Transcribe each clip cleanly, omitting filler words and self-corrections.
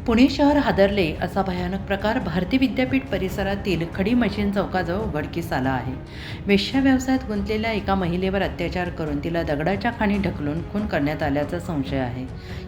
पुणे शहर हादरले असा भयानक प्रकार भारती विद्यापीठ परिसरातील खडी मशीन चौकाजवळ उघडकीस आला आहे. वेश्या व्यवसायात गुंतलेल्या एका महिलेवर अत्याचार करून तिला दगडाच्या खाणी ढकलून खून करण्यात आल्याचा संशय आहे.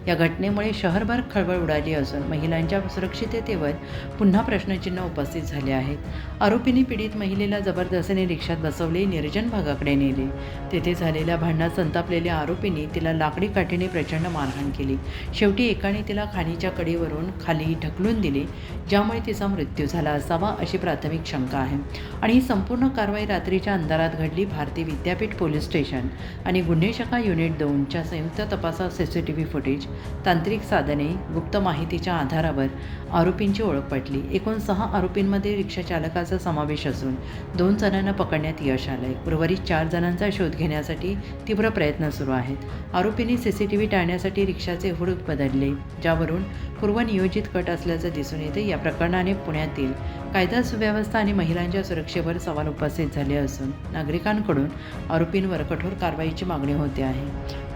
या घटनेमुळे शहरभर खळबळ उडाली असून महिलांच्या सुरक्षिततेवर पुन्हा प्रश्नचिन्ह उपस्थित झाले आहेत. आरोपींनी पीडित महिलेला जबरदस्तीने रिक्षात बसवले, निर्जन भागाकडे नेले. तेथे झालेल्या भांडणात संतापलेल्या आरोपींनी तिला लाकडी काठीने प्रचंड मारहाण केली. शेवटी एकाने तिला खाणीच्या कडेवरून खाली ढकलून दिले, ज्यामुळे तिचा मृत्यू झाला असावा अशी प्राथमिक शंका आहे. आणि ही संपूर्ण कारवाई रात्रीच्या अंधारात घडली. भारती विद्यापीठ पोलीस स्टेशन आणि गुन्हे शाखा युनिट 2च्या संयुक्त तपासात सीसीटीव्ही फुटेज, तांत्रिक साधने, गुप्त माहितीच्या आधारावर आरोपींची ओळख पटली. एकूण 6 आरोपींमध्ये रिक्षा चालकाचा समावेश असून 2 जणांना पकडण्यात यश आलंय. उर्वरित 4 जणांचा शोध घेण्यासाठी तीव्र प्रयत्न सुरू आहेत. आरोपींनी सीसीटीव्ही टाळण्यासाठी रिक्षाचे हुडूक बदलले, ज्यावरून पूर्वनियोजित कट असल्याचं दिसून येते. या प्रकरणाने पुण्यातील कायदा सुव्यवस्था आणि महिलांच्या सुरक्षेवर सवाल उपस्थित झाले असून नागरिकांकडून आरोपींवर कठोर कारवाईची मागणी होते आहे.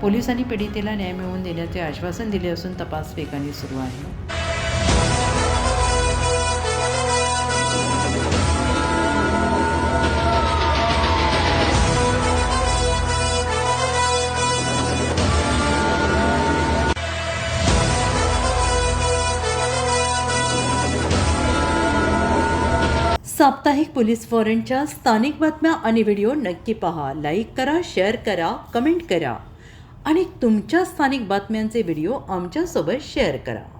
पोलिसांनी पीडितेला न्याय मिळवून देण्याचे आश्वासन दिले असून तपास वेगाने सुरू आहे. साप्ताहिक पोलीस वॉरंटच्या स्थानिक बातम्या आणि व्हिडिओ नक्की पहा. लाईक करा, शेअर करा, कमेंट करा आणि तुमच्या स्थानिक बातम्यांचे व्हिडिओ आमच्यासोबत शेअर करा.